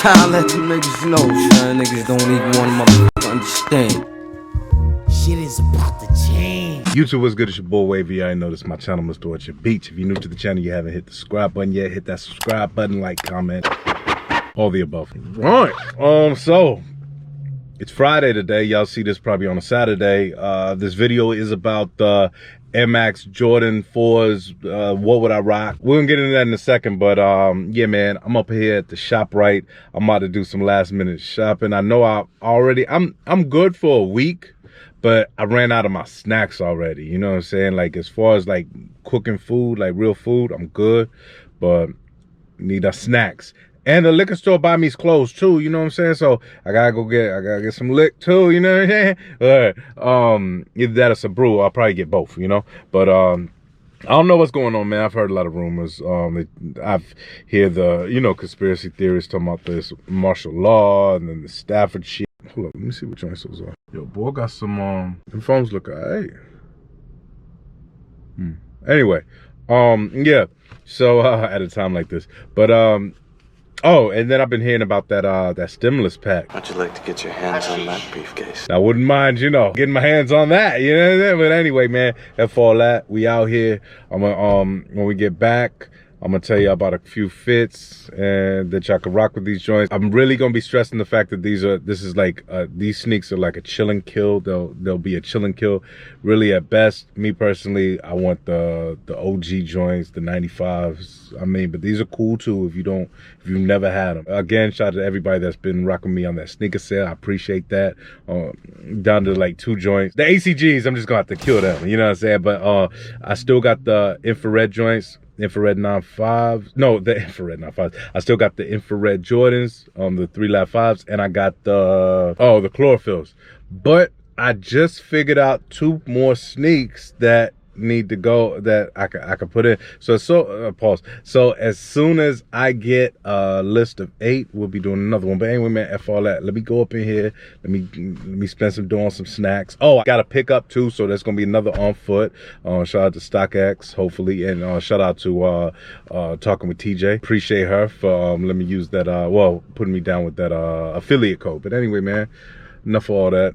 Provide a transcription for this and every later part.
I let you niggas know, son. Niggas don't even want to motherfucker understand. Shit is about to change. YouTube, what's good? It's your boy Wavy. I know this is my channel, Mr. At Your Beats. If you're new to the channel, you haven't hit the subscribe button yet, hit that subscribe button, like, comment, all the above. Right. So it's Friday today. Y'all see this probably on a Saturday. This video is about the Air Max Jordan 4s. What would I rock? We're gonna get into that in a second, but yeah, man, I'm up here at the ShopRite. I'm about to do some last minute shopping. I know I'm good for a week, but I ran out of my snacks already. You know what I'm saying? Like, as far as like cooking food, like real food, I'm good, but need our snacks. And the liquor store by me is closed too, you know what I'm saying? So I gotta get some lick too, you know what I'm saying? But either that or some brew. I'll probably get both, you know? But I don't know what's going on, man. I've heard a lot of rumors. I've heard the, you know, conspiracy theories talking about this martial law and then the Stafford shit. Hold up, let me see what joints those are. Yo, boy, got some them phones look alright. Anyway, yeah. So at a time like this. But oh, and then I've been hearing about that stimulus pack. How'd you like to get your hands on that briefcase? I wouldn't mind, you know, getting my hands on that, you know what I'm saying? But anyway, man, that's for all that. We out here. I'm gonna when we get back, I'm gonna tell you about a few fits and that y'all can rock with these joints. I'm really gonna be stressing the fact that these sneaks are like a chill and kill. They'll be a chill and kill. Really, at best, me personally, I want the OG joints, the 95s. I mean, but these are cool too if you've never had them. Again, shout out to everybody that's been rocking me on that sneaker sale. I appreciate that. Down to like 2 joints. The ACGs, I'm just gonna have to kill them. You know what I'm saying? But I still got the infrared joints. Infrared 95s. No, the infrared 95s. I still got the infrared Jordans, the 3 lap 5s, and I got the chlorophylls. But I just figured out 2 more sneaks that need to go that I could put in. So pause. So as soon as I get a list of 8, we'll be doing another one. But anyway, man, F all that. Let me go up in here. Let me spend some dough on some snacks. Oh, I got a pickup too, so there's gonna be another on foot. Shout out to StockX, hopefully, and shout out to Talking with TJ. Appreciate her for let me use that putting me down with that affiliate code. But anyway, man, enough of all that.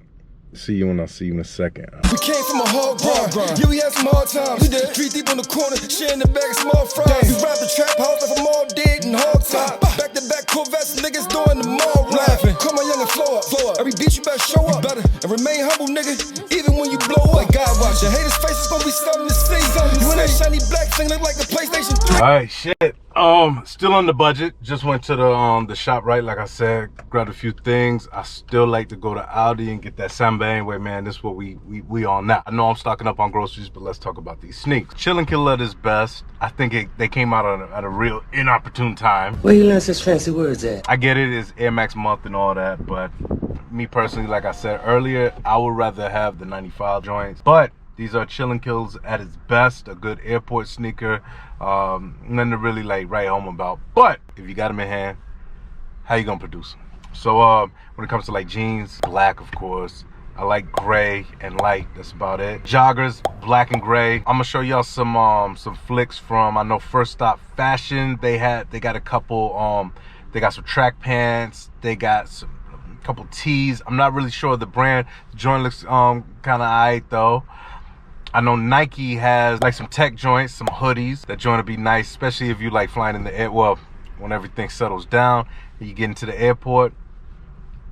See you when I see you in a second. We came from a hard grind. Yeah, we had some hard times. We did 3 deep on the corner, sharing the bag of small fries. We robbed the trap house like I'm all dead and hard time. Back to back Corvettes, niggas doing the mall laughing. Call my young and flow up. Every beat you better show up. Better and remain humble, nigga. Even when you blow up. Like God watch, your haters' faces gonna be something to see. You in that shiny black thing look like the PlayStation 3. Alright, shit. Still on the budget. Just went to the ShopRite, like I said, grabbed a few things. I still like to go to Aldi and get that samba. Anyway, man, this is what we on now. I know I'm stocking up on groceries, but let's talk about these sneaks. Chill and Kill at its best. I think they came out at a real inopportune time. Where you learn such fancy words at? I get it, it's Air Max month and all that, but me personally, like I said earlier, I would rather have the 95 joints. But these are Chill and Kills at its best, a good airport sneaker. Nothing to really like write home about. But if you got them in hand, how you gonna produce them? So when it comes to like jeans, black of course. I like gray and light, that's about it. Joggers, black and gray. I'm gonna show y'all some flicks from, I know First Stop Fashion. They got a couple, they got some track pants, they got a couple tees. I'm not really sure of the brand. The joint looks kind of alright though. I know Nike has like some tech joints, some hoodies. That joint would be nice, especially if you like flying in the air. Well, when everything settles down and you get into the airport,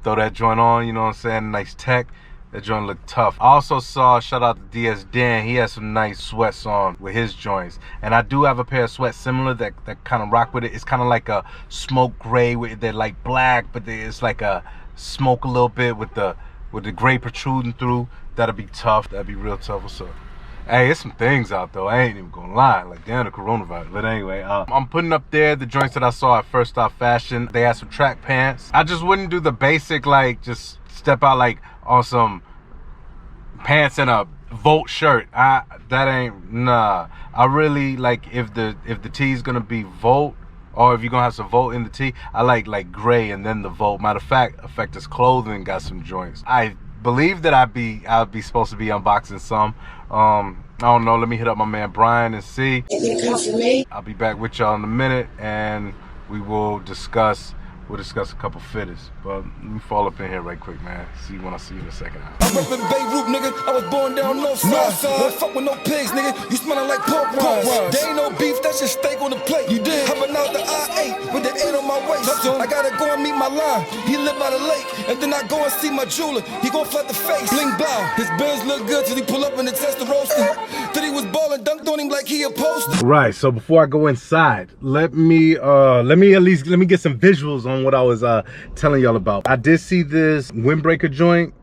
throw that joint on, you know what I'm saying? Nice tech. That joint looked tough. I also saw, shout out to DS Dan, he has some nice sweats on with his joints. And I do have a pair of sweats similar that kind of rock with it. It's kind of like a smoke gray, they're like black, but it's like a smoke a little bit with the gray protruding through. That'll be tough. That'd be real tough. What's up? Hey, there's some things out though. I ain't even gonna lie. Like, damn, the coronavirus. But anyway, I'm putting up there the joints that I saw at First Stop Fashion. They had some track pants. I just wouldn't do the basic, like, just step out like on some pants and a Volt shirt. That ain't, nah. I really like if the tee's gonna be Volt, or if you're gonna have some Volt in the tee, I like gray and then the Volt. Matter of fact, Effectus Clothing got some joints. I believe that I'd be supposed to be unboxing some. I don't know, let me hit up my man Brian and see. Anything come for me? I'll be back with y'all in a minute and we will discuss we'll discuss a couple fitters. But let me fall up in here right quick, man. See you when I see you in a second. I'm up in Beirut, nigga. I was born down north side. Don't fuck with no pigs, nigga. You smelling like pork rinds. There ain't no beef, that's just steak on the plate. You did. Hopping out the I-8 with the 8 on my waist. I gotta go and meet my line. He live by the lake. And then I go and see my jeweler. He gon' flood the face. Bling blow. His Benz look good till he pull up in the test the roaster. Then he was ballin', dunked on him like he a poster. Right, so before I go inside, let me get some visuals on what I was telling y'all about. I did see this windbreaker joint.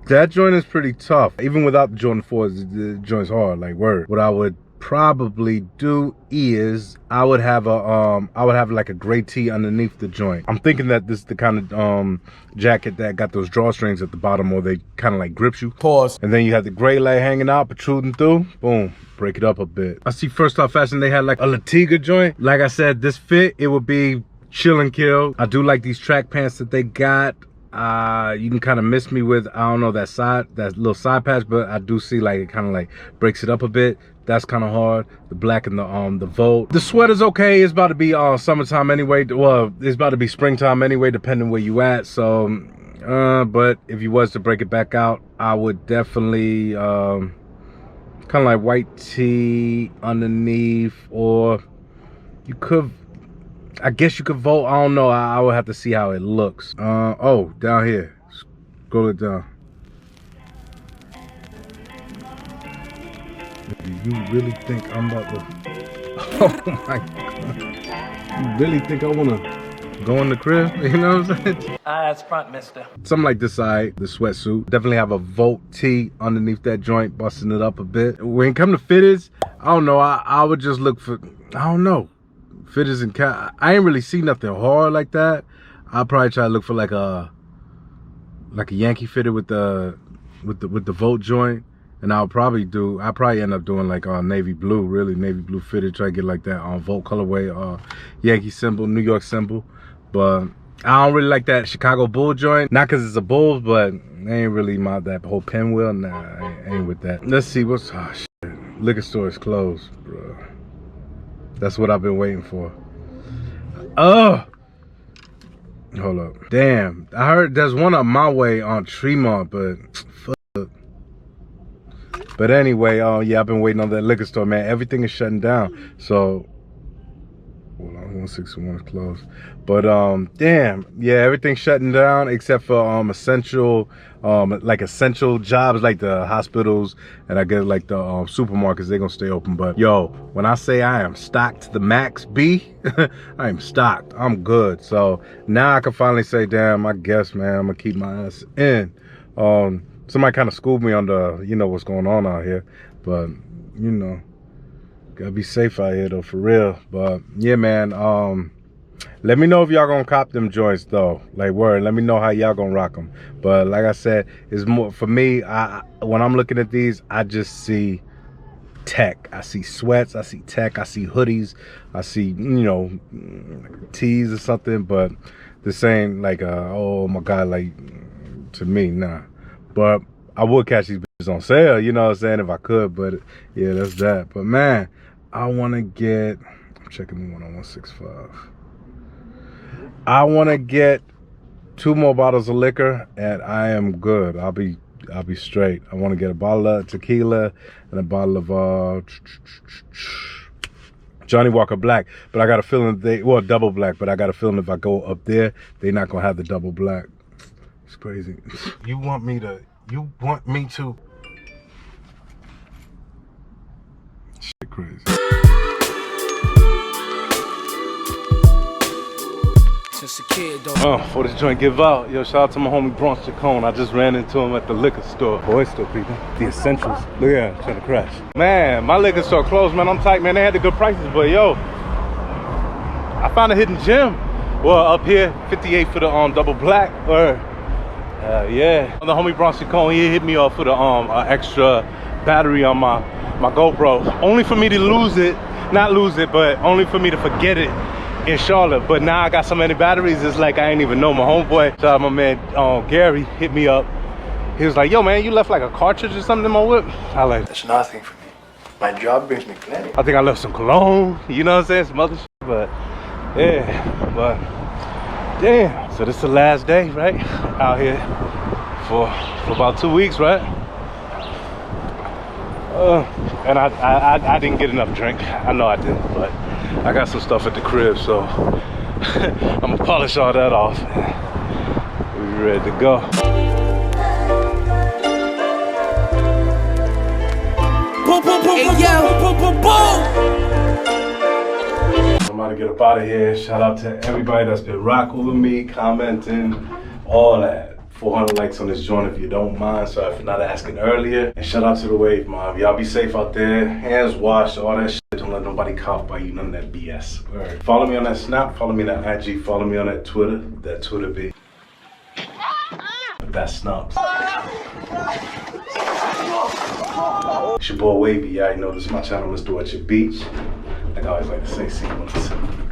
That joint is pretty tough. Even without the Jordan 4s, the joint's hard, like word. What I would probably do is I would have like a gray tee underneath the joint. I'm thinking that this is the kind of jacket that got those drawstrings at the bottom, or they kind of like grips you. Pause. And then you have the gray leg hanging out, protruding through. Boom. Break it up a bit. I see First Off Fashion, they had like a Latiga joint. Like I said, this fit, it would be chill and kill. I do like these track pants that they got. You can kind of miss me with, I don't know, that little side patch, but I do see like it kind of like breaks it up a bit. That's kind of hard. The black and the Volt. The sweater's okay. It's about to be summertime anyway. Well, it's about to be springtime anyway, depending where you at. So, but if you was to break it back out, I would definitely kind of like white tee underneath, or you could, I guess you could Volt. I don't know. I would have to see how it looks. Oh, down here. Scroll it down. You really think I'm about to... Oh my God. You really think I want to go in the crib? You know what I'm saying? Eyes front, mister. Something like this side, the sweatsuit. Definitely have a Volt tee underneath that joint, busting it up a bit. When it comes to fitteds, I don't know. I would just look for, I don't know. Fitteds and I ain't really see nothing hard like that. I'll probably try to look for like a Yankee fitted with the Volt joint. And I'll probably end up doing like navy blue, really navy blue fitted. Try to get like that Volt colorway, Yankee symbol, New York symbol. But I don't really like that Chicago Bull joint. Not because it's a Bulls, but it ain't really that whole pinwheel. Nah, I ain't with that. Let's see what's, oh shit. Liquor store is closed, bro. That's what I've been waiting for. Oh, hold up. Damn, I heard there's one up my way on Tremont, but fuck. But anyway, yeah, I've been waiting on that liquor store, man. Everything is shutting down. So, hold on, 161 is closed. But damn, yeah, everything's shutting down except for essential jobs like the hospitals, and I guess like the supermarkets. They're gonna stay open. But yo, when I say I am stocked to the max, B, I am stocked. I'm good. So now I can finally say, damn, I guess, man, I'm gonna keep my ass in. Somebody kind of schooled me on the, you know, what's going on out here. But, you know, gotta be safe out here, though, for real. But, yeah, man, let me know if y'all gonna cop them joints, though. Like, word, let me know how y'all gonna rock them. But, like I said, it's more, for me, when I'm looking at these, I just see tech. I see sweats, I see tech, I see hoodies, I see, you know, tees or something. But this ain't like, oh, my God, like, to me, nah. But I would catch these bitches on sale, you know what I'm saying, if I could. But yeah, that's that. But man, I want to get, I'm checking the one on 165. I want to get 2 more bottles of liquor and I am good. I'll be straight. I want to get a bottle of tequila and a bottle of Johnny Walker Black. But I got a feeling double black, but I got a feeling if I go up there, they're not going to have the double black. It's crazy. You want me to shit crazy. Since a kid, though. Before this joint give out, yo, shout out to my homie Bronx Chacon. I just ran into him at the liquor store. Boy store, people. The essentials. Look at him trying to crash. Man, my liquor store closed, man. I'm tight, man. They had the good prices, but yo, I found a hidden gem. Well, up here, 58 for the double black, or yeah. The homie Bronx Chacon, he hit me off with a extra battery on my GoPro. Only for me to lose it, not lose it, but only for me to forget it in Charlotte. But now I got so many batteries, it's like I ain't even know. My homeboy, shout out my man Gary, hit me up. He was like, yo man, you left like a cartridge or something in my whip? I like, That's nothing for me. My job brings me plenty. I think I left some cologne, you know what I'm saying? Some other shit, but yeah, but Damn. So this is the last day, right? Out here for about 2 weeks, right? And I didn't get enough drink. I know I didn't, but I got some stuff at the crib, so I'm gonna polish all that off. We ready to go. Boom, boom, boom, hey, yo. Boom, boom, boom. I'm about to get up out of here. Shout out to everybody that's been rocking with me, commenting, all that. 400 likes on this joint if you don't mind. Sorry for not asking earlier. And shout out to the Wave Mob. Y'all be safe out there. Hands washed, all that shit. Don't let nobody cough by you. None of that BS. Word. Follow me on that Snap. Follow me on that IG. Follow me on that Twitter. That Twitter be. That's snubs. It's your boy Wavy. Y'all know this is my channel, Mr. At Your Beach. Like I always like to say, see you on the